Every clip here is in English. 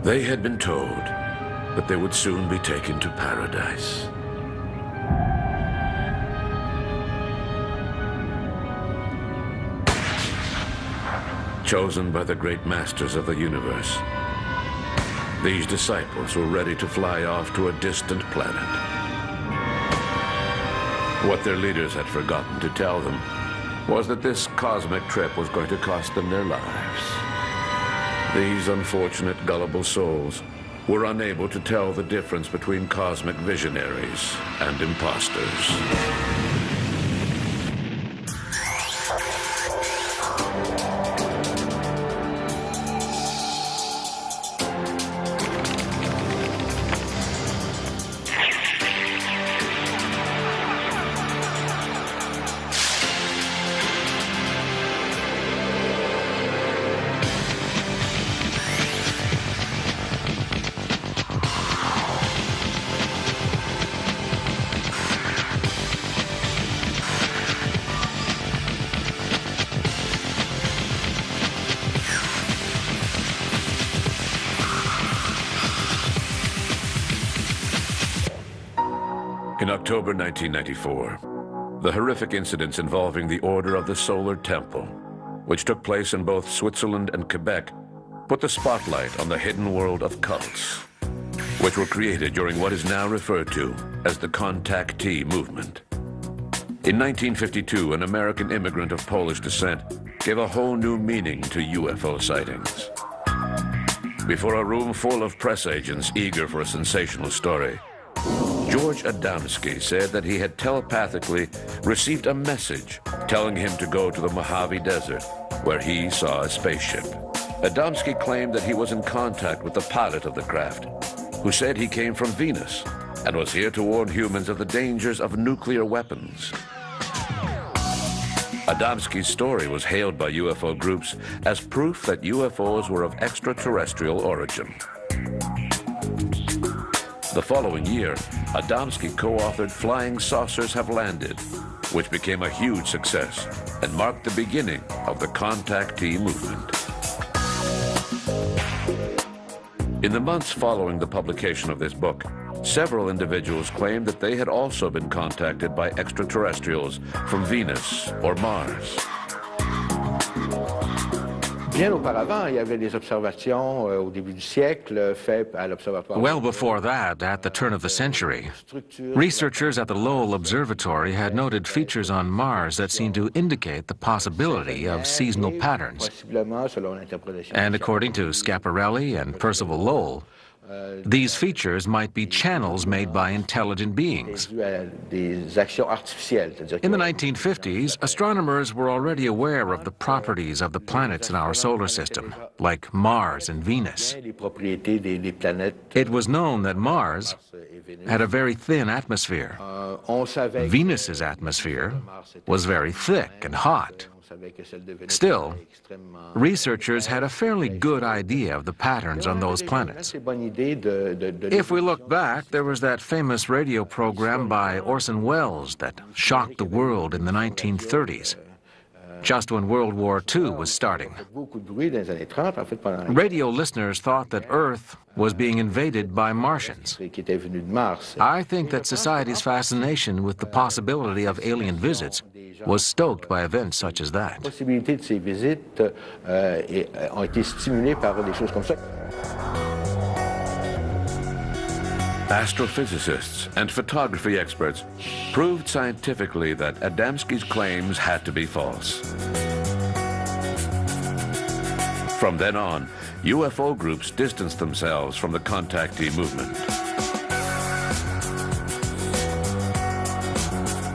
They had been told that they would soon be taken to paradise. Chosen by the great masters of the universe, these disciples were ready to fly off to a distant planet. What their leaders had forgotten to tell them was that this cosmic trip was going to cost them their lives. These unfortunate, gullible souls were unable to tell the difference between cosmic visionaries and impostors. In October 1994, the horrific incidents involving the Order of the Solar Temple, which took place in both Switzerland and Quebec, put the spotlight on the hidden world of cults, which were created during what is now referred to as the contactee movement. In 1952, an American immigrant of Polish descent gave a whole new meaning to UFO sightings. Before a room full of press agents eager for a sensational story, George Adamski said that he had telepathically received a message telling him to go to the Mojave Desert, where he saw a spaceship. Adamski claimed that he was in contact with the pilot of the craft, who said he came from Venus and was here to warn humans of the dangers of nuclear weapons. Adamski's story was hailed by UFO groups as proof that UFOs were of extraterrestrial origin. The following year, Adamski co-authored Flying Saucers Have Landed, which became a huge success and marked the beginning of the contactee movement. In the months following the publication of this book, several individuals claimed that they had also been contacted by extraterrestrials from Venus or Mars. Bien auparavant, il y avait des observations au début du siècle faites à l'observatoire. Well before that, at the turn of the century, researchers at the Lowell Observatory had noted features on Mars that seemed to indicate the possibility of seasonal patterns. And according to Schiaparelli and Percival Lowell, these features might be channels made by intelligent beings. In the 1950s, astronomers were already aware of the properties of the planets in our solar system, like Mars and Venus. It was known that Mars had a very thin atmosphere. Venus's atmosphere was very thick and hot. Still, researchers had a fairly good idea of the patterns on those planets. If we look back, there was that famous radio program by Orson Welles that shocked the world in the 1930s, just when World War II was starting. Radio listeners thought that Earth was being invaded by Martians. I think that society's fascination with the possibility of alien visits was stoked by events such as that. Astrophysicists and photography experts proved scientifically that Adamski's claims had to be false. From then on, UFO groups distanced themselves from the contactee movement.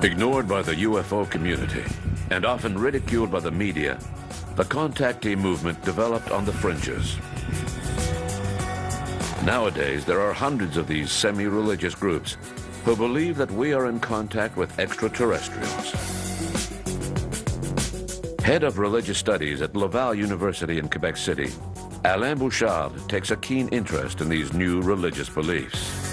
Ignored by the UFO community and often ridiculed by the media, the contactee movement developed on the fringes. Nowadays, there are hundreds of these semi-religious groups who believe that we are in contact with extraterrestrials. Head of religious studies at Laval University in Quebec City, Alain Bouchard takes a keen interest in these new religious beliefs.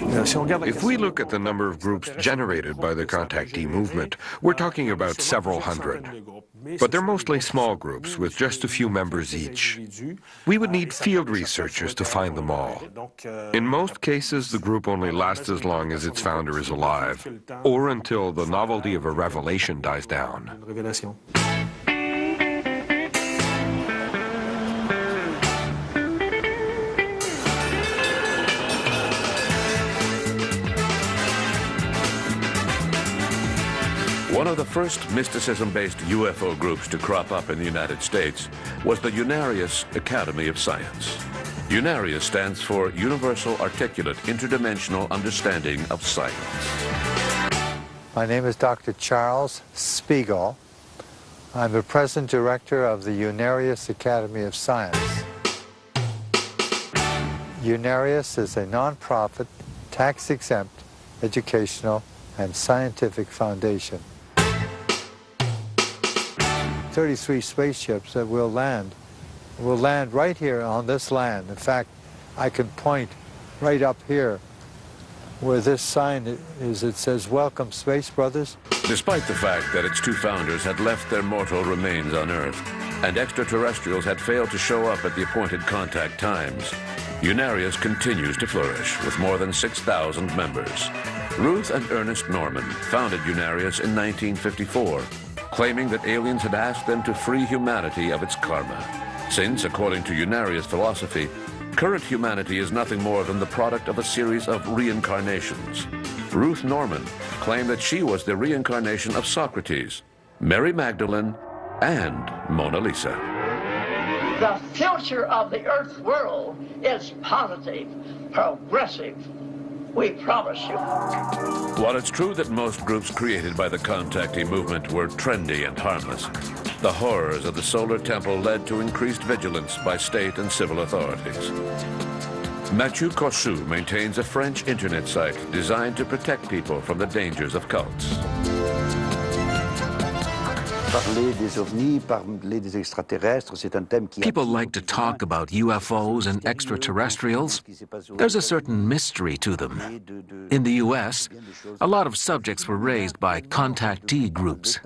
If we look at the number of groups generated by the contactee movement, we're talking about several hundred. But they're mostly small groups with just a few members each. We would need field researchers to find them all. In most cases, the group only lasts as long as its founder is alive, or until the novelty of a revelation dies down. One of the first mysticism-based UFO groups to crop up in the United States was the Visionaries Academy of Science. Visionaries stands for Universal Articulate Interdimensional Understanding of Science. My name is Dr. Charles Spiegel. I'm the present director of the Visionaries Academy of Science. Visionaries is a non-profit, tax-exempt, educational, and scientific foundation. 33 spaceships that will land right here on this land. In fact, I can point right up here where this sign is. It says, "Welcome, Space Brothers." Despite the fact that its two founders had left their mortal remains on Earth and extraterrestrials had failed to show up at the appointed contact times, Visionaries continues to flourish with more than 6,000 members. Ruth and Ernest Norman founded Visionaries in 1954, claiming that aliens had asked them to free humanity of its karma. Since, according to Visionaries philosophy, current humanity is nothing more than the product of a series of reincarnations. Ruth Norman claimed that she was the reincarnation of Socrates, Mary Magdalene, and Mona Lisa. The future of the Earth world is positive, progressive. We promise you. While it's true that most groups created by the contactee movement were trendy and harmless, the horrors of the solar temple led to increased vigilance by state and civil authorities. Mathieu Cossu maintains a French internet site designed to protect people from the dangers of cults. People like to talk about UFOs and extraterrestrials. There's a certain mystery to them. In the US, a lot of subjects were raised by contactee groups.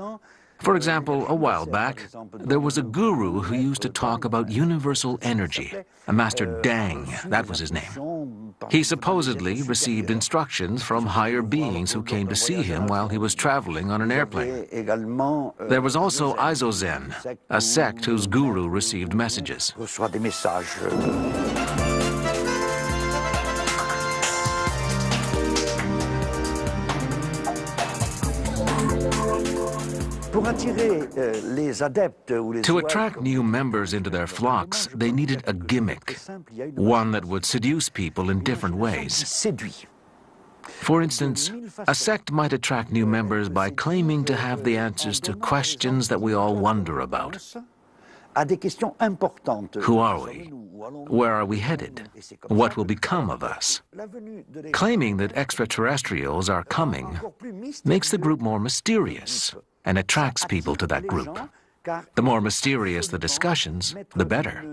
For example, a while back, there was a guru who used to talk about universal energy, a Master Dang, that was his name. He supposedly received instructions from higher beings who came to see him while he was traveling on an airplane. There was also Isozen, a sect whose guru received messages. To attract new members into their flocks, they needed a gimmick, one that would seduce people in different ways. For instance, a sect might attract new members by claiming to have the answers to questions that we all wonder about. Who are we? Where are we headed? What will become of us? Claiming that extraterrestrials are coming makes the group more mysterious and attracts people to that group. The more mysterious the discussions, the better.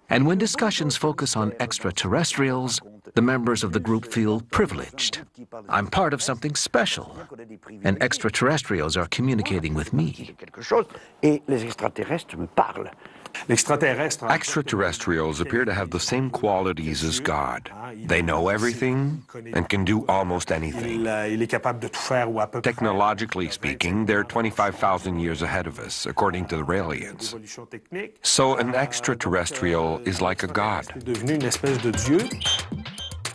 And when discussions focus on extraterrestrials, the members of the group feel privileged. I'm part of something special, and extraterrestrials are communicating with me. Extraterrestrials appear to have the same qualities as God. They know everything and can do almost anything. Technologically speaking, they're 25,000 years ahead of us, according to the Raelians. So an extraterrestrial is like a god.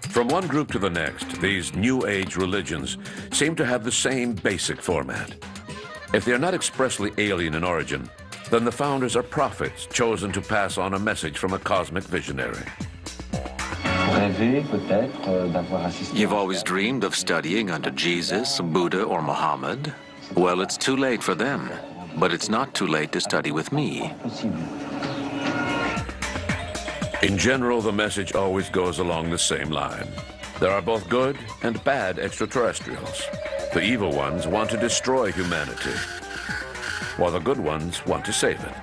From one group to the next, these New Age religions seem to have the same basic format. If they're not expressly alien in origin, then the founders are prophets chosen to pass on a message from a cosmic visionary. You've always dreamed of studying under Jesus, Buddha, or Muhammad? Well, it's too late for them, but it's not too late to study with me. In general, the message always goes along the same line. There are both good and bad extraterrestrials. The evil ones want to destroy humanity, while the good ones want to save it.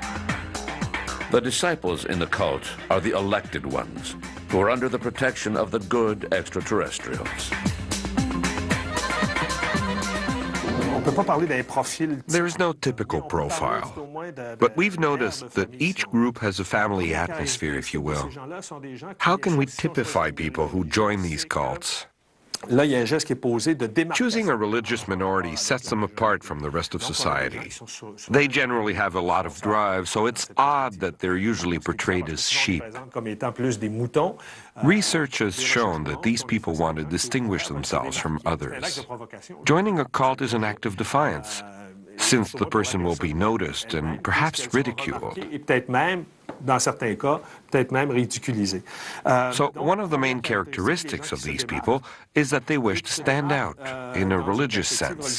The disciples in the cult are the elected ones, who are under the protection of the good extraterrestrials. There is no typical profile, but we've noticed that each group has a family atmosphere, if you will. How can we typify people who join these cults? Choosing a religious minority sets them apart from the rest of society. They generally have a lot of drive, so it's odd that they're usually portrayed as sheep. Research has shown that these people want to distinguish themselves from others. Joining a cult is an act of defiance, since the person will be noticed and perhaps ridiculed. So one of the main characteristics of these people is that they wish to stand out in a religious sense.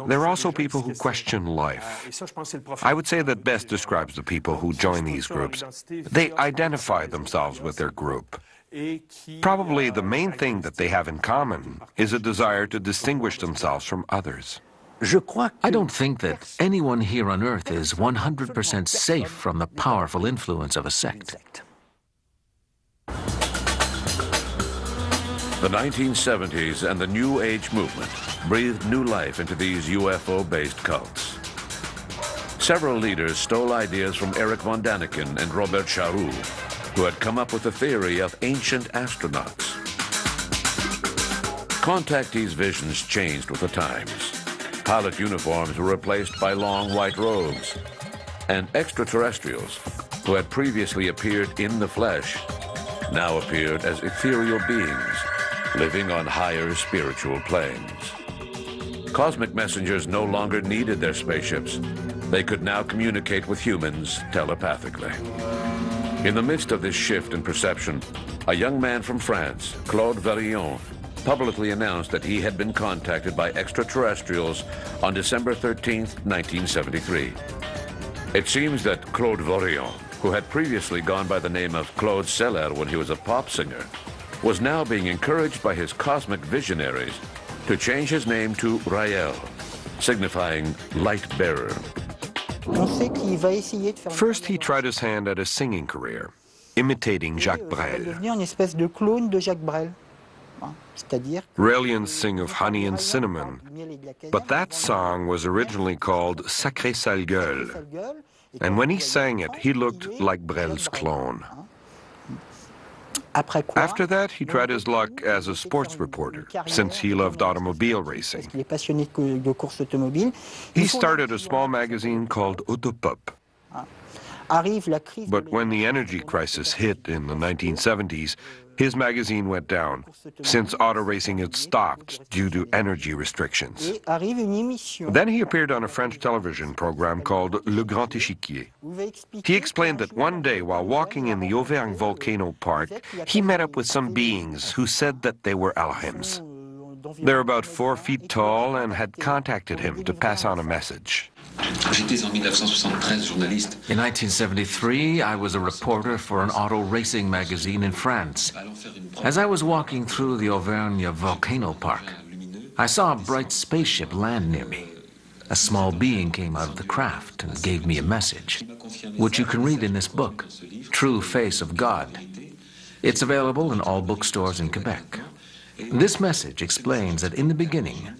They're also people who question life. I would say that best describes the people who join these groups. They identify themselves with their group. Probably the main thing that they have in common is a desire to distinguish themselves from others. I don't think that anyone here on Earth is 100% safe from the powerful influence of a sect. The 1970s and the New Age movement breathed new life into these UFO-based cults. Several leaders stole ideas from Eric von Daniken and Robert Charroux, who had come up with the theory of ancient astronauts. Contactees' visions changed with the times. Pilot uniforms were replaced by long white robes, and extraterrestrials, who had previously appeared in the flesh, now appeared as ethereal beings living on higher spiritual planes. Cosmic messengers no longer needed their spaceships. They could now communicate with humans telepathically. In the midst of this shift in perception, a young man from France, Claude Varillon, publicly announced that he had been contacted by extraterrestrials on December 13th, 1973. It seems that Claude Varillon, who had previously gone by the name of Claude Seller when he was a pop singer, was now being encouraged by his cosmic visionaries to change his name to Raël, signifying light bearer. First, he tried his hand at a singing career, imitating Jacques Brel. Raelians sing of honey and cinnamon, but that song was originally called Sacré Sale Gueule, and when he sang it, he looked like Brel's clone. After that, he tried his luck as a sports reporter, since he loved automobile racing. He started a small magazine called Autopop. But when the energy crisis hit in the 1970s, his magazine went down, since auto racing had stopped due to energy restrictions. Then he appeared on a French television program called Le Grand Échiquier. He explained that one day while walking in the Auvergne Volcano Park, he met up with some beings who said that they were Elohims. They're about 4 feet tall and had contacted him to pass on a message. In 1973, I was a reporter for an auto racing magazine in France. As I was walking through the Auvergne Volcano Park, I saw a bright spaceship land near me. A small being came out of the craft and gave me a message, which you can read in this book, True Face of God. It's available in all bookstores in Quebec. This message explains that in the beginning,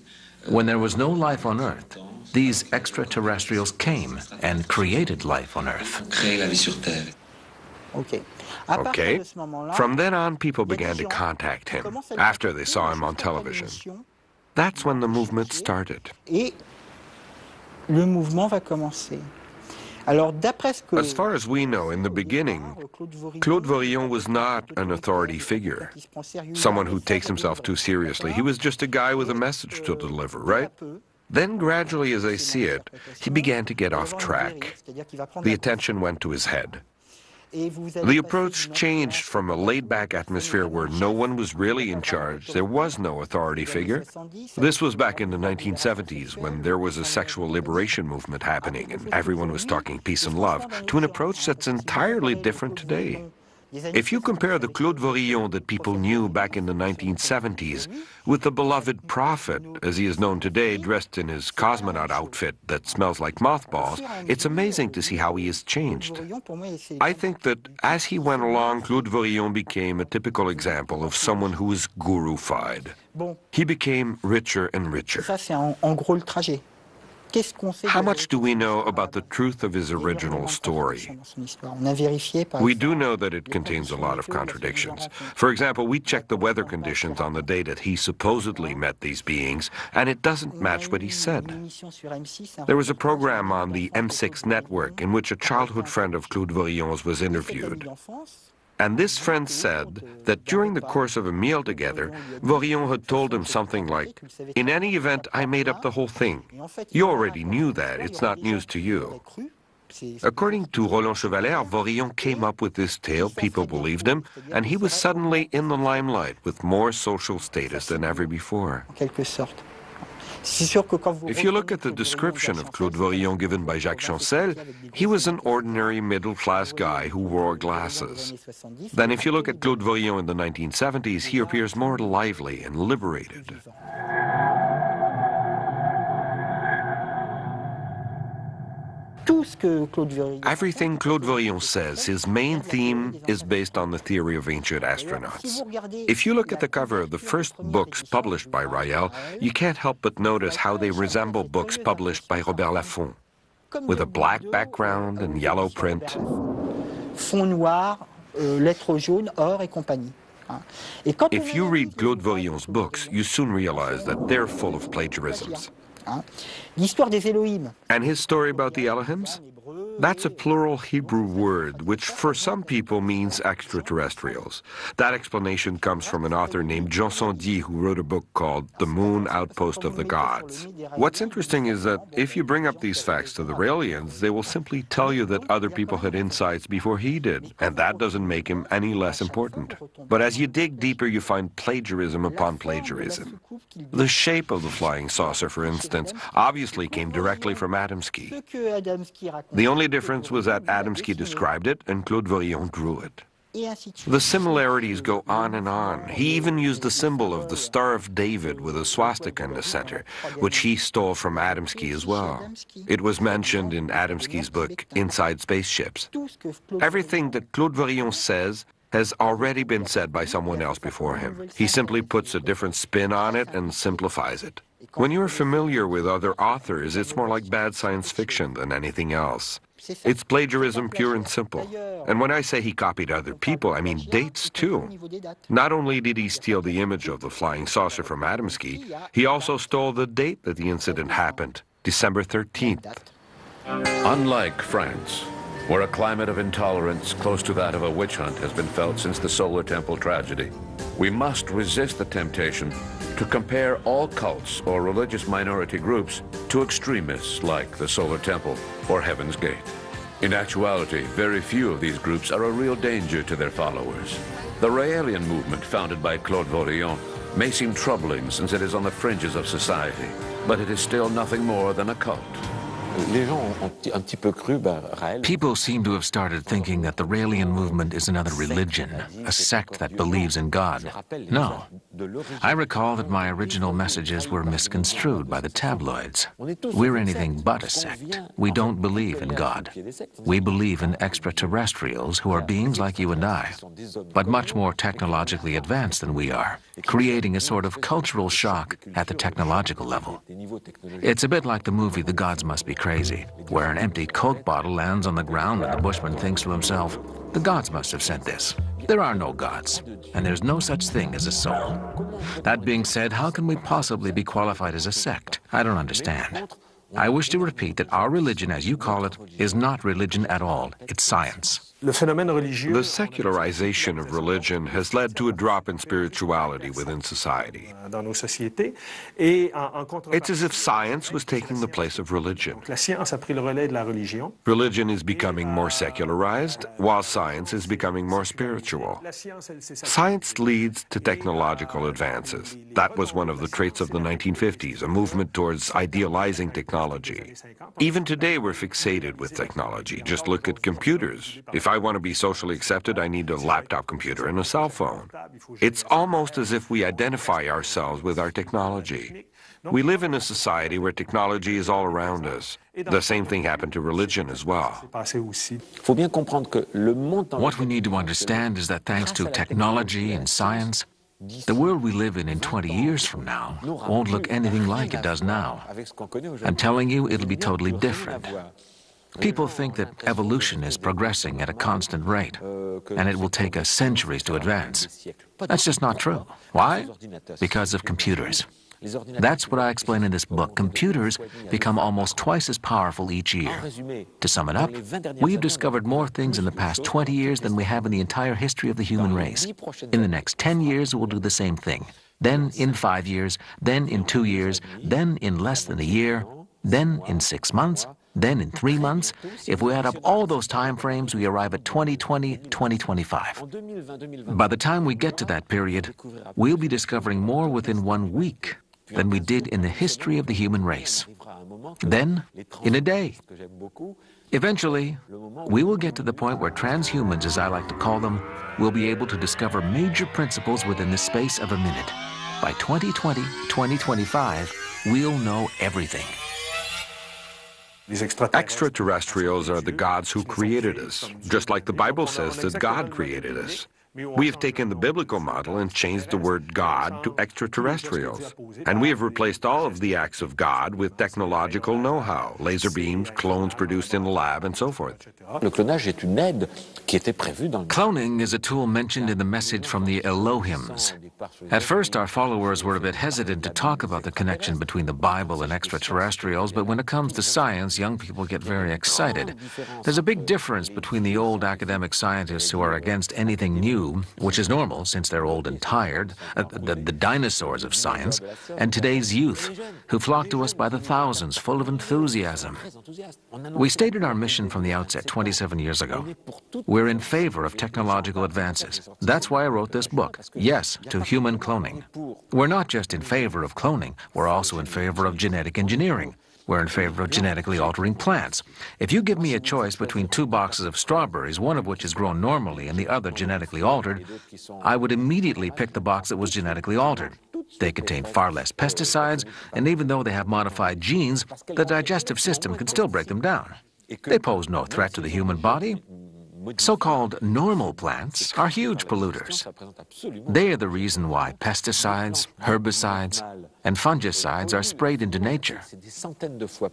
when there was no life on Earth, these extraterrestrials came and created life on Earth. Okay. From then on, people began to contact him after they saw him on television. That's when the movement started. As far as we know, in the beginning, Claude Varillon was not an authority figure, someone who takes himself too seriously. He was just a guy with a message to deliver, right? Then gradually, as I see it, he began to get off track. The attention went to his head. The approach changed from a laid-back atmosphere where no one was really in charge. There was no authority figure. This was back in the 1970s when there was a sexual liberation movement happening and everyone was talking peace and love, to an approach that's entirely different today. If you compare the Claude Vorillon that people knew back in the 1970s with the beloved prophet, as he is known today, dressed in his cosmonaut outfit that smells like mothballs, it's amazing to see how he has changed. I think that as he went along, Claude Vorillon became a typical example of someone who is guru-fied. He became richer and richer. How much do we know about the truth of his original story? We do know that it contains a lot of contradictions. For example, we checked the weather conditions on the day that he supposedly met these beings, and it doesn't match what he said. There was a program on the M6 network in which a childhood friend of Claude Vorillon's was interviewed. And this friend said that during the course of a meal together, Vorillon had told him something like, "In any event, I made up the whole thing. You already knew that. It's not news to you." According to Roland Chevalère, Vorillon came up with this tale, people believed him, and he was suddenly in the limelight with more social status than ever before. If you look at the description of Claude Vorillon given by Jacques Chancel, he was an ordinary middle-class guy who wore glasses. Then if you look at Claude Vorillon in the 1970s, he appears more lively and liberated. Everything Claude Vorillon says, his main theme is based on the theory of ancient astronauts. If you look at the cover of the first books published by Raël, you can't help but notice how they resemble books published by Robert Laffont, with a black background and yellow print. If you read Claude Vorillon's books, you soon realize that they're full of plagiarisms. And his story about the Elohims? That's a plural Hebrew word, which for some people means extraterrestrials. That explanation comes from an author named Jean Sondier, who wrote a book called The Moon Outpost of the Gods. What's interesting is that if you bring up these facts to the Raëlians, they will simply tell you that other people had insights before he did, and that doesn't make him any less important. But as you dig deeper, you find plagiarism upon plagiarism. The shape of the flying saucer, for instance, obviously came directly from Adamski. The only difference was that Adamski described it and Claude Vorillon drew it. The similarities go on and on. He even used the symbol of the Star of David with a swastika in the center, which he stole from Adamski as well. It was mentioned in Adamski's book, Inside Spaceships. Everything that Claude Vorillon says has already been said by someone else before him. He simply puts a different spin on it and simplifies it. When you're familiar with other authors, it's more like bad science fiction than anything else. It's plagiarism pure and simple. And when I say he copied other people, I mean dates too. Not only did he steal the image of the flying saucer from Adamski, he also stole the date that the incident happened, December 13th. Unlike France, where a climate of intolerance close to that of a witch hunt has been felt since the Solar Temple tragedy, we must resist the temptation to compare all cults or religious minority groups to extremists like the Solar Temple or Heaven's Gate. In actuality, very few of these groups are a real danger to their followers. The Raëlian movement founded by Claude Vorillon may seem troubling since it is on the fringes of society, but it is still nothing more than a cult. People seem to have started thinking that the Raëlian movement is another religion, a sect that believes in God. No. I recall that my original messages were misconstrued by the tabloids. We're anything but a sect. We don't believe in God. We believe in extraterrestrials who are beings like you and I, but much more technologically advanced than we are, creating a sort of cultural shock at the technological level. It's a bit like the movie The Gods Must Be Crazy, where an empty Coke bottle lands on the ground and the bushman thinks to himself, the gods must have sent this. There are no gods, and there's no such thing as a soul. That being said, how can we possibly be qualified as a sect? I don't understand. I wish to repeat that our religion, as you call it, is not religion at all. It's science. The secularization of religion has led to a drop in spirituality within society. It's as if science was taking the place of religion. Religion is becoming more secularized, while science is becoming more spiritual. Science leads to technological advances. That was one of the traits of the 1950s, a movement towards idealizing technology. Even today, we're fixated with technology. Just look at computers. If I want to be socially accepted, I need a laptop computer and a cell phone. It's almost as if we identify ourselves with our technology. We live in a society where technology is all around us. The same thing happened to religion as well. What we need to understand is that thanks to technology and science, the world we live in 20 years from now won't look anything like it does now. I'm telling you, it'll be totally different. People think that evolution is progressing at a constant rate, and it will take us centuries to advance. That's just not true. Why? Because of computers. That's what I explain in this book. Computers become almost twice as powerful each year. To sum it up, we've discovered more things in the past 20 years than we have in the entire history of the human race. In the next 10 years, we'll do the same thing. Then in 5 years, then in 2 years, then in less than a year, then in 6 months, then in 3 months. If we add up all those time frames, we arrive at 2020, 2025. By the time we get to that period, we'll be discovering more within 1 week than we did in the history of the human race. Then, in a day. Eventually, we will get to the point where transhumans, as I like to call them, will be able to discover major principles within the space of a minute. By 2020, 2025, we'll know everything. Extraterrestrials are the gods who created us, just like the Bible says that God created us. We have taken the biblical model and changed the word God to extraterrestrials. And we have replaced all of the acts of God with technological know-how, laser beams, clones produced in the lab, and so forth. Cloning is a tool mentioned in the message from the Elohims. At first, our followers were a bit hesitant to talk about the connection between the Bible and extraterrestrials, but when it comes to science, young people get very excited. There's a big difference between the old academic scientists who are against anything new, which is normal since they're old and tired, the dinosaurs of science, and today's youth, who flock to us by the thousands, full of enthusiasm. We stated our mission from the outset 27 years ago. We're in favor of technological advances. That's why I wrote this book, Yes to Human Cloning. We're not just in favor of cloning, we're also in favor of genetic engineering. We're in favor of genetically altering plants. If you give me a choice between 2 boxes of strawberries, one of which is grown normally and the other genetically altered, I would immediately pick the box that was genetically altered. They contain far less pesticides, and even though they have modified genes, the digestive system can still break them down. They pose no threat to the human body. So-called normal plants are huge polluters. They are the reason why pesticides, herbicides, and fungicides are sprayed into nature.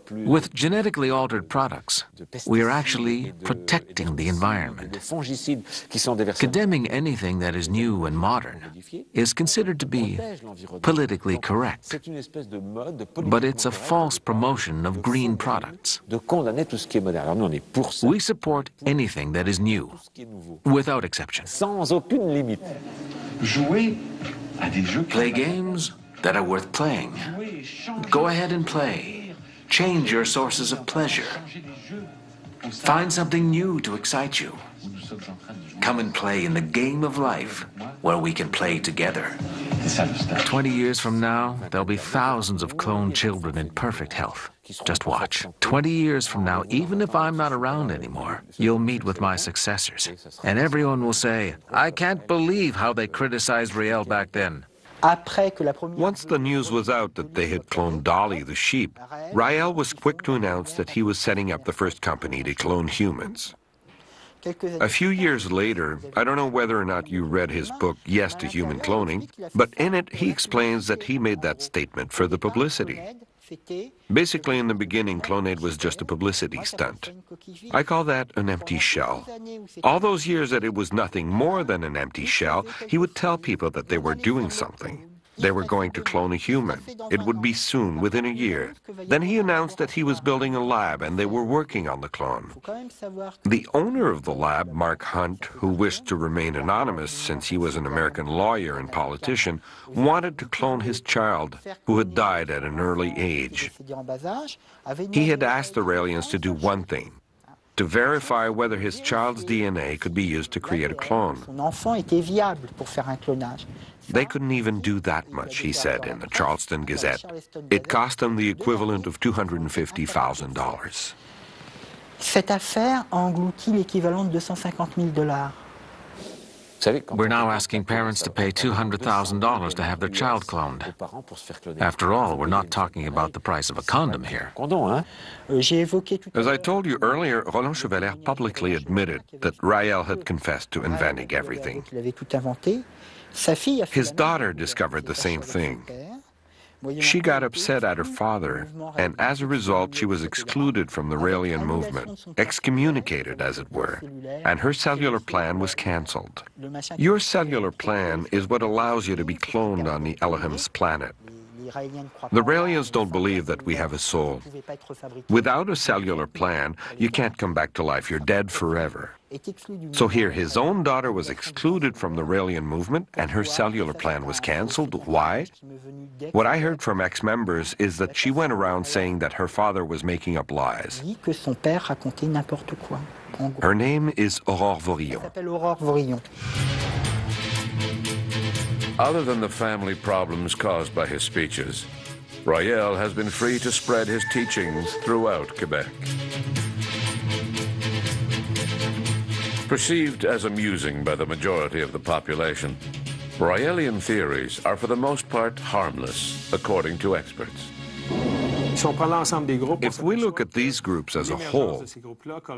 With genetically altered products, we are actually protecting the environment. Condemning anything that is new and modern is considered to be politically correct. But it's a false promotion of green products. We support anything that is new, without exception. Play games that are worth playing. Go ahead and play. Change your sources of pleasure. Find something new to excite you. Come and play in the game of life where we can play together. 20 years from now, there'll be thousands of cloned children in perfect health. Just watch. 20 years from now, even if I'm not around anymore, you'll meet with my successors. And everyone will say, I can't believe how they criticized Rael back then. Once the news was out that they had cloned Dolly the sheep, Rael was quick to announce that he was setting up the first company to clone humans. A few years later, I don't know whether or not you read his book, Yes to Human Cloning, but in it he explains that he made that statement for the publicity. Basically, in the beginning, Clonaid was just a publicity stunt. I call that an empty shell. All those years that it was nothing more than an empty shell, he would tell people that they were doing something. They were going to clone a human. It would be soon, within a year. Then he announced that he was building a lab and they were working on the clone. The owner of the lab, Mark Hunt, who wished to remain anonymous since he was an American lawyer and politician, wanted to clone his child, who had died at an early age. He had asked the Raelians to do one thing: to verify whether his child's DNA could be used to create a clone. They couldn't even do that much, he said in the Charleston Gazette. It cost them the equivalent of $250,000. Cette affaire a englouti l'équivalent de $250,000. We're now asking parents to pay $200,000 to have their child cloned. After all, we're not talking about the price of a condom here. As I told you earlier, Roland Chevalier publicly admitted that Raël had confessed to inventing everything. His daughter discovered the same thing. She got upset at her father, and as a result, she was excluded from the Raëlian movement, excommunicated, as it were, and her cellular plan was cancelled. Your cellular plan is what allows you to be cloned on the Elohim's planet. The Raëlians don't believe that we have a soul. Without a cellular plan, you can't come back to life. You're dead forever. So here, his own daughter was excluded from the Raëlian movement, and her cellular plan was cancelled. Why? What I heard from ex-members is that she went around saying that her father was making up lies. Her name is Aurore Vorillon. Other than the family problems caused by his speeches, Raël has been free to spread his teachings throughout Quebec. Perceived as amusing by the majority of the population, Raëlian theories are for the most part harmless, according to experts. If we look at these groups as a whole,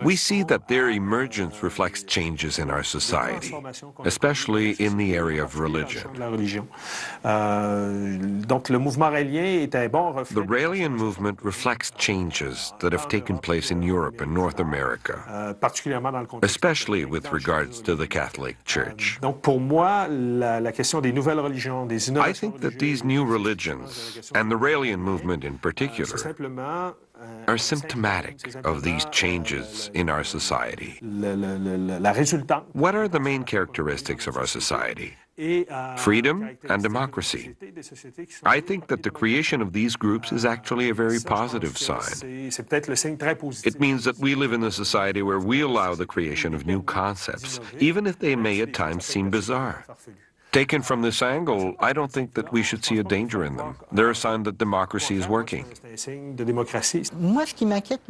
we see that their emergence reflects changes in our society, especially in the area of religion. The Raëlian movement reflects changes that have taken place in Europe and North America, especially with regards to the Catholic Church. I think that these new religions, and the Raëlian movement in particular, are symptomatic of these changes in our society. What are the main characteristics of our society? Freedom and democracy. I think that the creation of these groups is actually a very positive sign. It means that we live in a society where we allow the creation of new concepts, even if they may at times seem bizarre. Taken from this angle, I don't think that we should see a danger in them. They're a sign that democracy is working.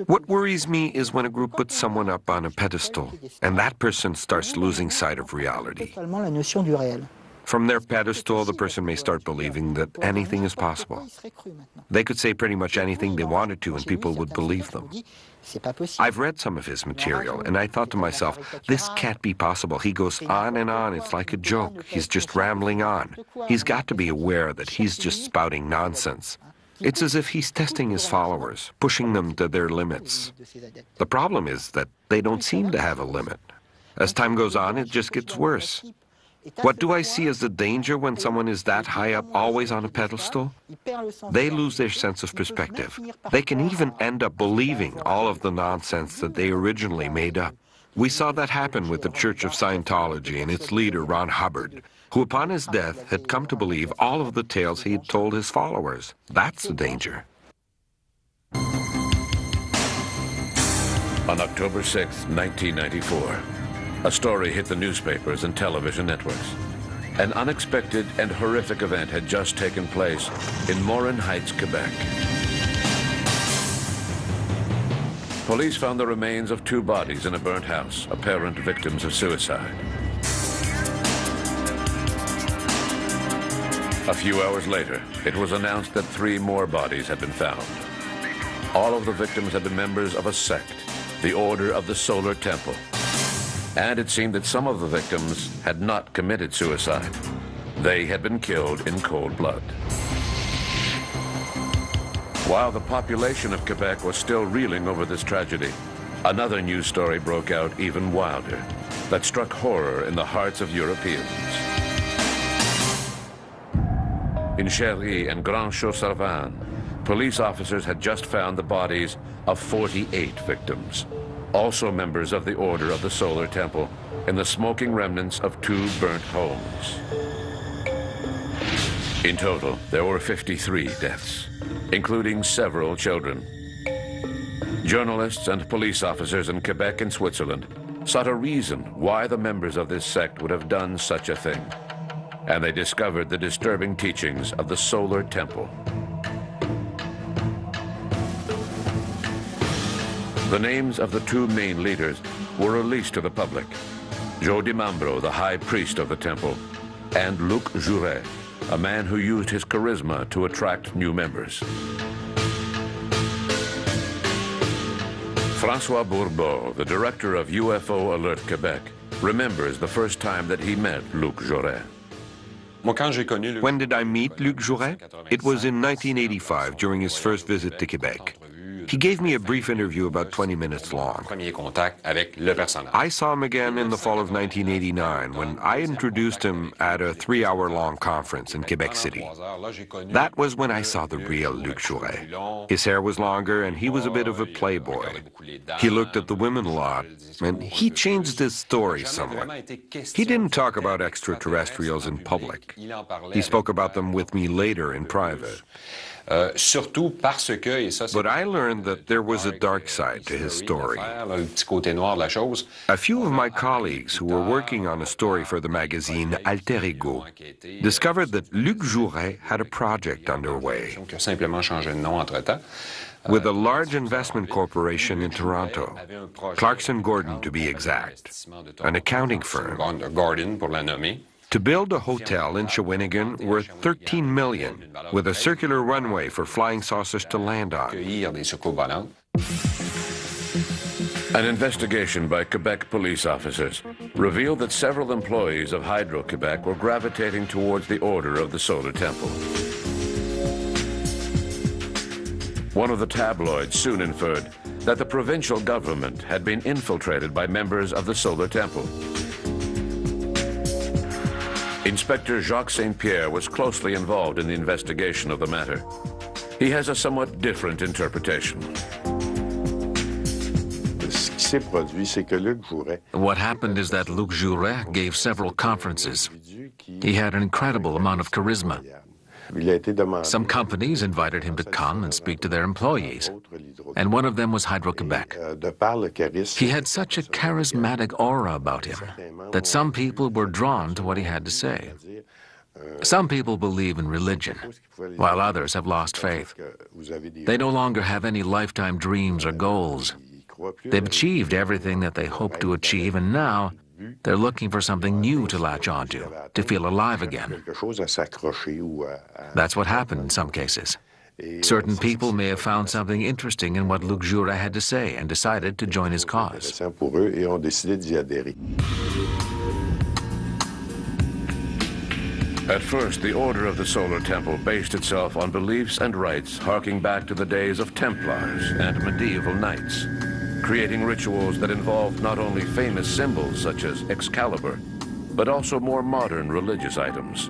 What worries me is when a group puts someone up on a pedestal, and that person starts losing sight of reality. From their pedestal, the person may start believing that anything is possible. They could say pretty much anything they wanted to, and people would believe them. I've read some of his material, and I thought to myself, this can't be possible. He goes on and on. It's like a joke. He's just rambling on. He's got to be aware that he's just spouting nonsense. It's as if he's testing his followers, pushing them to their limits. The problem is that they don't seem to have a limit. As time goes on, it just gets worse. What do I see as the danger when someone is that high up, always on a pedestal? They lose their sense of perspective. They can even end up believing all of the nonsense that they originally made up. We saw that happen with the Church of Scientology and its leader, Ron Hubbard, who upon his death had come to believe all of the tales he had told his followers. That's the danger. On October 6, 1994, a story hit the newspapers and television networks. An unexpected and horrific event had just taken place in Morin Heights, Quebec. Police found the remains of 2 bodies in a burnt house, apparent victims of suicide. A few hours later, it was announced that 3 more bodies had been found. All of the victims had been members of a sect, the Order of the Solar Temple. And it seemed that some of the victims had not committed suicide. They had been killed in cold blood. While the population of Quebec was still reeling over this tragedy, another news story broke out even wilder, that struck horror in the hearts of Europeans. In Chéry and Grand Chaux-Servan, police officers had just found the bodies of 48 victims, also members of the Order of the Solar Temple, in the smoking remnants of 2 burnt homes. In total, there were 53 deaths, including several children. Journalists and police officers in Quebec and Switzerland sought a reason why the members of this sect would have done such a thing, and they discovered the disturbing teachings of the Solar Temple. The names of the two main leaders were released to the public. Joe DiMambro, the high priest of the temple, and Luc Jouret, a man who used his charisma to attract new members. François Bourbeau, the director of UFO Alert Quebec, remembers the first time that he met Luc Jouret. When did I meet Luc Jouret? It was in 1985 during his first visit to Quebec. He gave me a brief interview about 20 minutes long. I saw him again in the fall of 1989 when I introduced him at a 3-hour-long conference in Quebec City. That was when I saw the real Luc Jouret. His hair was longer and he was a bit of a playboy. He looked at the women a lot and he changed his story somewhat. He didn't talk about extraterrestrials in public. He spoke about them with me later in private. But I learned that there was a dark side to his story. A few of my colleagues who were working on a story for the magazine Alter Ego discovered that Luc Jouret had a project underway with a large investment corporation in Toronto, Clarkson Gordon to be exact, an accounting firm, to build a hotel in Shawinigan worth $13 million with a circular runway for flying saucers to land on. An investigation by Quebec police officers revealed that several employees of Hydro-Quebec were gravitating towards the Order of the Solar Temple. One of the tabloids soon inferred that the provincial government had been infiltrated by members of the Solar Temple. Inspector Jacques St. Pierre was closely involved in the investigation of the matter. He has a somewhat different interpretation. What happened is that Luc Jouret gave several conferences. He had an incredible amount of charisma. Some companies invited him to come and speak to their employees, and one of them was Hydro-Quebec. He had such a charismatic aura about him that some people were drawn to what he had to say. Some people believe in religion, while others have lost faith. They no longer have any lifetime dreams or goals. They've achieved everything that they hoped to achieve, and now they're looking for something new to latch onto, to feel alive again. That's what happened in some cases. Certain people may have found something interesting in what Luc Jouret had to say and decided to join his cause. At first, the Order of the Solar Temple based itself on beliefs and rites harking back to the days of Templars and medieval knights, creating rituals that involved not only famous symbols such as Excalibur, but also more modern religious items.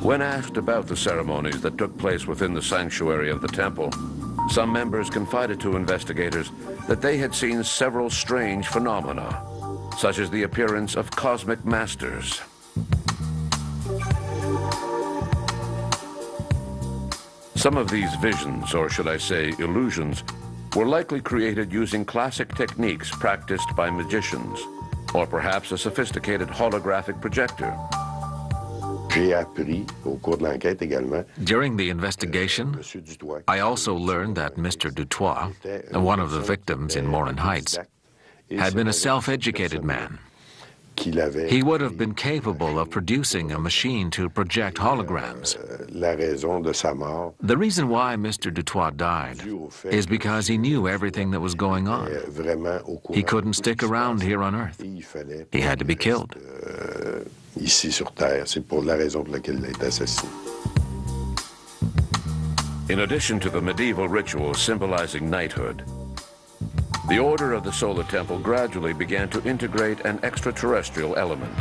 When asked about the ceremonies that took place within the sanctuary of the temple, some members confided to investigators that they had seen several strange phenomena, such as the appearance of cosmic masters. Some of these visions, or should I say illusions, were likely created using classic techniques practiced by magicians, or perhaps a sophisticated holographic projector. During the investigation, I also learned that Mr. Dutoit, one of the victims in Morin Heights, had been a self-educated man. He would have been capable of producing a machine to project holograms. The reason why Mr. Dutoit died is because he knew everything that was going on. He couldn't stick around here on Earth. He had to be killed. In addition to the medieval rituals symbolizing knighthood, the Order of the Solar Temple gradually began to integrate an extraterrestrial element.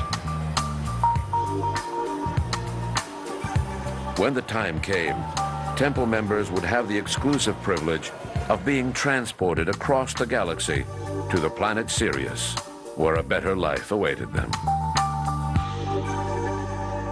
When the time came, temple members would have the exclusive privilege of being transported across the galaxy to the planet Sirius, where a better life awaited them.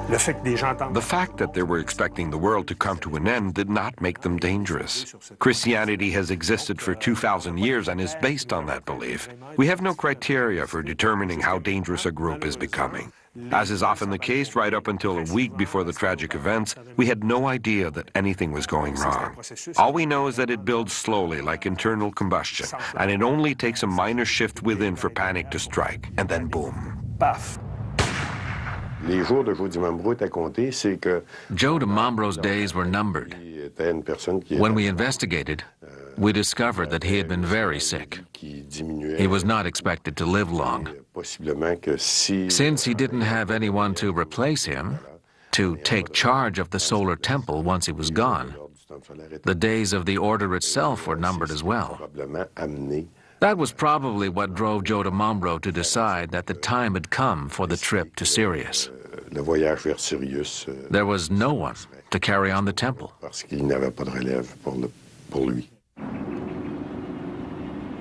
The fact that they were expecting the world to come to an end did not make them dangerous. Christianity has existed for 2,000 years and is based on that belief. We have no criteria for determining how dangerous a group is becoming. As is often the case, right up until a week before the tragic events, we had no idea that anything was going wrong. All we know is that it builds slowly, like internal combustion, and it only takes a minor shift within for panic to strike, and then boom. Les jours de Joe DiMambro étaient comptés, c'est que Joe DiMambro's days were numbered. était une personne qui When we investigated, we discovered that he had been very sick. He was not expected to live long. possiblement que si Since he didn't have anyone to replace him, to take charge of the solar temple once he was gone, the days of the order itself were numbered as well. probablement amené That was probably what drove Joe DiMambro to decide that the time had come for the trip to Sirius. le voyage vers Sirius There was no one to carry on the temple. parce qu'il n'avait pas de relève pour lui.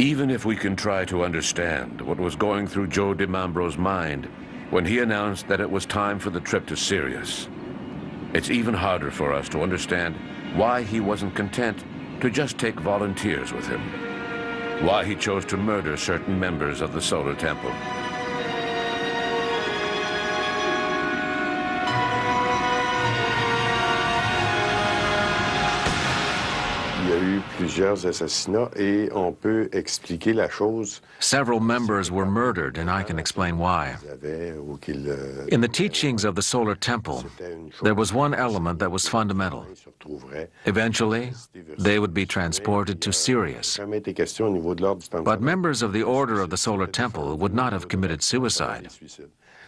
Even if we can try to understand what was going through Joe DiMambro's mind when he announced that it was time for the trip to Sirius, it's even harder for us to understand why he wasn't content to just take volunteers with him, why he chose to murder certain members of the Solar Temple. Il y a eu plusieurs assassinats et on peut expliquer la chose Several members were murdered, and I can explain why. qu'il avait ou qu'il In the teachings of the Solar Temple, there was one element that was fundamental. se retrouverait. Eventually, they would be transported to Sirius. Jamais été question au niveau de l'ordre du But members of the Order of the Solar Temple would not have committed suicide.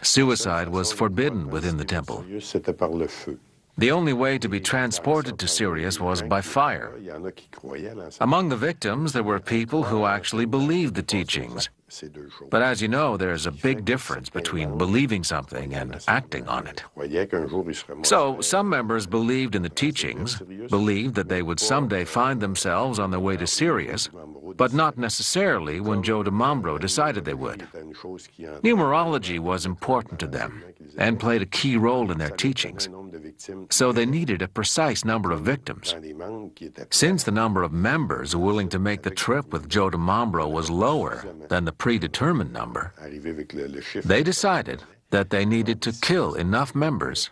Suicide was forbidden within the temple. C'était par le feu. The only way to be transported to Sirius was by fire. Il y en a qui croyaient à l'ensemble Among the victims, there were people who actually believed the teachings. ces deux choses. But as you know, there's a big difference between believing something and acting on it. Croyaient qu'un jour il serait mort. So some members believed in the teachings, believed that they would someday find themselves on their way to Sirius, but not necessarily when Joe DiMambro decided they would. C'était une chose qui en Numerology was important to them and played a key role in their teachings. nombre de victimes So they needed a precise number of victims. dans les membres qui étaient Since the number of members willing to make the trip with Joe DiMambro was lower than the predetermined number, arrivés avec le chiffre they decided that they needed to kill enough members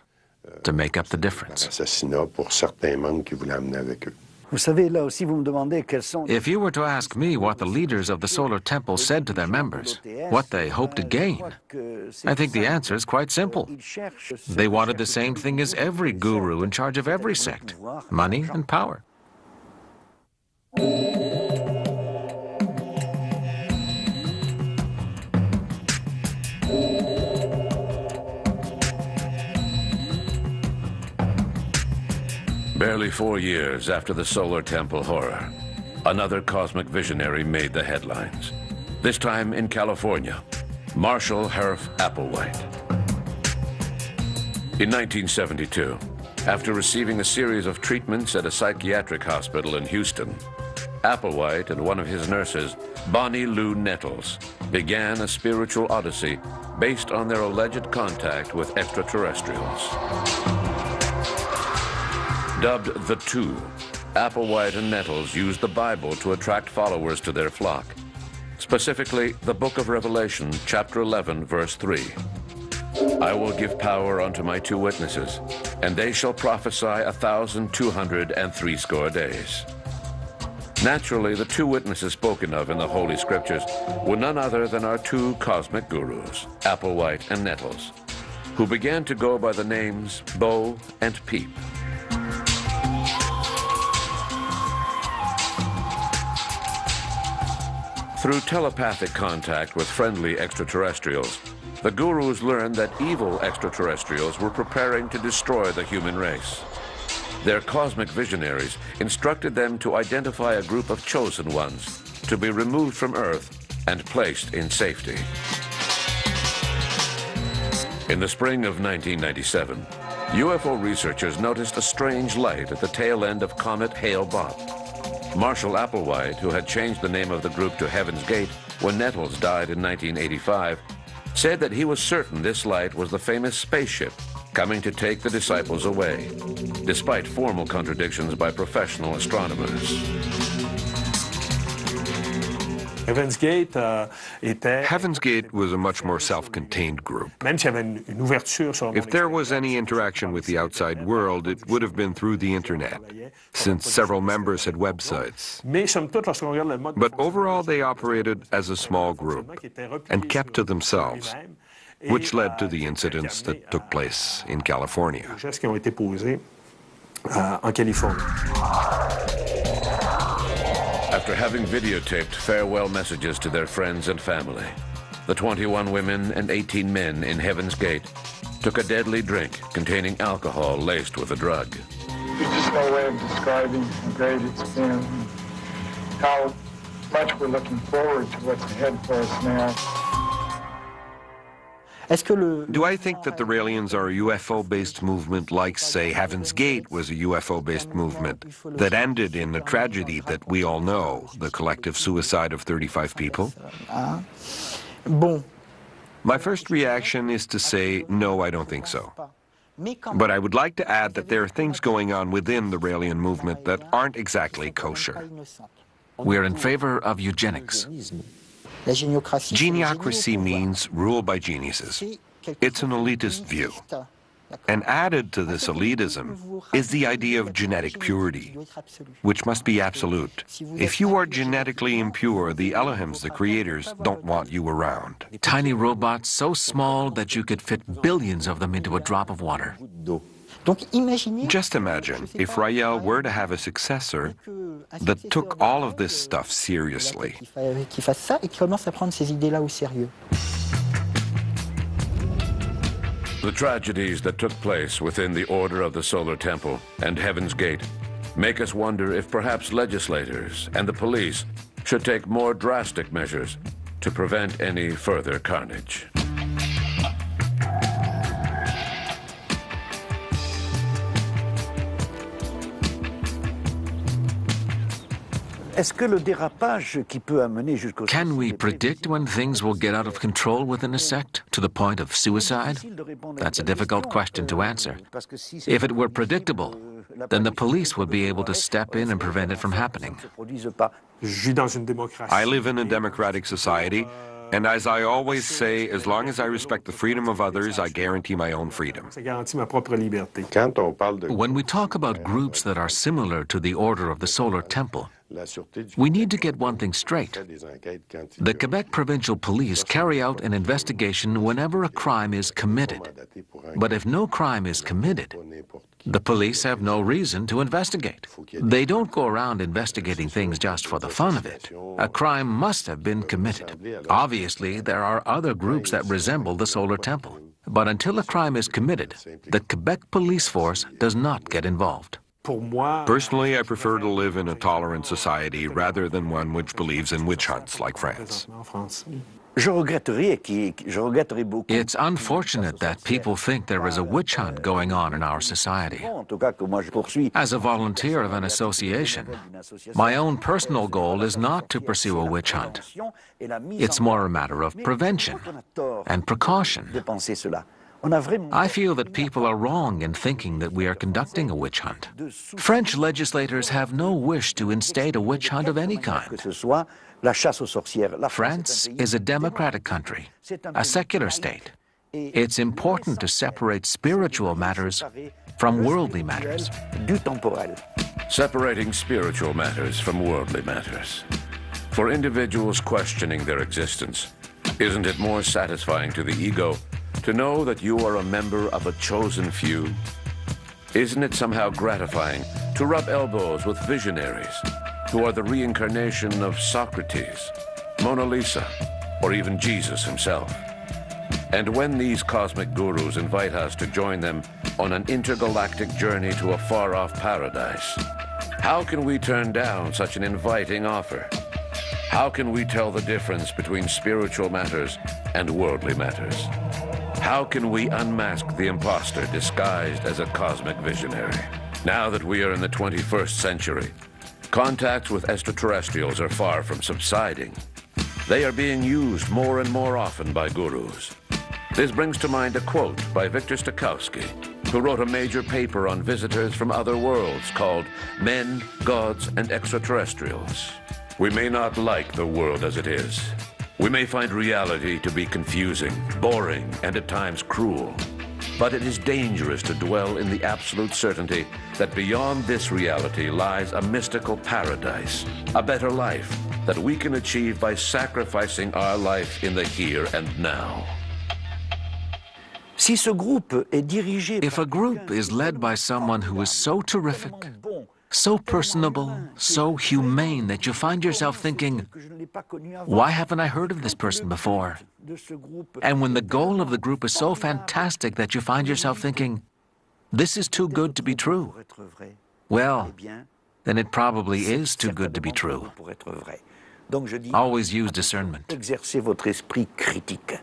to make up the difference. assassinat pour certains membres qui voulaient amener avec eux. Vous savez, là aussi, vous me demandez quels sont... If you were to ask me what the leaders of the Solar Temple said to their members, what they hoped to gain, I think the answer is quite simple. They wanted the same thing as every guru in charge of every sect: money and power. Barely 4 years after the Solar Temple horror, another cosmic visionary made the headlines. This time in California, Marshall Harf Applewhite. In 1972, after receiving a series of treatments at a psychiatric hospital in Houston, Applewhite and one of his nurses, Bonnie Lou Nettles, began a spiritual odyssey based on their alleged contact with extraterrestrials. Dubbed the Two, Applewhite and Nettles used the Bible to attract followers to their flock. Specifically, the book of Revelation, chapter 11, verse 3. I will give power unto my 2 witnesses, and they shall prophesy 1,260 days. Naturally, the 2 witnesses spoken of in the Holy Scriptures were none other than our 2 cosmic gurus, Applewhite and Nettles, who began to go by the names Bo and Peep. Through telepathic contact with friendly extraterrestrials, the gurus learned that evil extraterrestrials were preparing to destroy the human race. Their cosmic visionaries instructed them to identify a group of chosen ones to be removed from Earth and placed in safety. In the spring of 1997, UFO researchers noticed a strange light at the tail end of Comet Hale-Bopp. Marshall Applewhite, who had changed the name of the group to Heaven's Gate when Nettles died in 1985, said that he was certain this light was the famous spaceship coming to take the disciples away, despite formal contradictions by professional astronomers. Heaven's Gate was a much more self-contained group. If there was any interaction with the outside world, it would have been through the internet, since several members had websites. But overall, they operated as a small group and kept to themselves, which led to the incidents that took place in California. After having videotaped farewell messages to their friends and family, the 21 women and 18 men in Heaven's Gate took a deadly drink containing alcohol laced with a drug. There's just no way of describing how great it's been, how much we're looking forward to what's ahead for us now. Do I think that the Raelians are a UFO-based movement like, say, Heaven's Gate was a UFO-based movement that ended in a tragedy that we all know, the collective suicide of 35 people? My first reaction is to say, no, I don't think so. But I would like to add that there are things going on within the Raelian movement that aren't exactly kosher. We're in favor of eugenics. Geniocracy means rule by geniuses. It's an elitist view. And added to this elitism is the idea of genetic purity, which must be absolute. If you are genetically impure, the Elohims, the creators, don't want you around. Tiny robots so small that you could fit billions of them into a drop of water. Just imagine if Rael were to have a successor that took all of this stuff seriously. The tragedies that took place within the Order of the Solar Temple and Heaven's Gate make us wonder if perhaps legislators and the police should take more drastic measures to prevent any further carnage. Can we predict when things will get out of control within a sect, to the point of suicide? That's a difficult question to answer. If it were predictable, then the police would be able to step in and prevent it from happening. I live in a democratic society, and as I always say, as long as I respect the freedom of others, I guarantee my own freedom. When we talk about groups that are similar to the Order of the Solar Temple, we need to get one thing straight. The Quebec Provincial Police carry out an investigation whenever a crime is committed. But if no crime is committed, the police have no reason to investigate. They don't go around investigating things just for the fun of it. A crime must have been committed. Obviously, there are other groups that resemble the Solar Temple. But until a crime is committed, the Quebec police force does not get involved. Personally, I prefer to live in a tolerant society rather than one which believes in witch hunts like France. It's unfortunate that people think there is a witch hunt going on in our society. As a volunteer of an association, my own personal goal is not to pursue a witch hunt. It's more a matter of prevention and precaution. I feel that people are wrong in thinking that we are conducting a witch hunt. French legislators have no wish to instate a witch hunt of any kind. France is a democratic country, a secular state. It's important to separate spiritual matters from worldly matters. Separating spiritual matters from worldly matters. For individuals questioning their existence, isn't it more satisfying to the ego to know that you are a member of a chosen few? Isn't it somehow gratifying to rub elbows with visionaries who are the reincarnation of Socrates, Mona Lisa, or even Jesus himself? And when these cosmic gurus invite us to join them on an intergalactic journey to a far-off paradise, how can we turn down such an inviting offer? How can we tell the difference between spiritual matters and worldly matters? How can we unmask the imposter disguised as a cosmic visionary? Now that we are in the 21st century, contacts with extraterrestrials are far from subsiding. They are being used more and more often by gurus. This brings to mind a quote by Victor Stokowski, who wrote a major paper on visitors from other worlds called Men, Gods, and Extraterrestrials. We may not like the world as it is. We may find reality to be confusing, boring, and at times cruel. But it is dangerous to dwell in the absolute certainty that beyond this reality lies a mystical paradise, a better life that we can achieve by sacrificing our life in the here and now. If a group is led by someone who is so terrific, so personable, so humane that you find yourself thinking, why haven't I heard of this person before? And when the goal of the group is so fantastic that you find yourself thinking, this is too good to be true, well, then it probably is too good to be true. Always use discernment. Exercez votre esprit critique.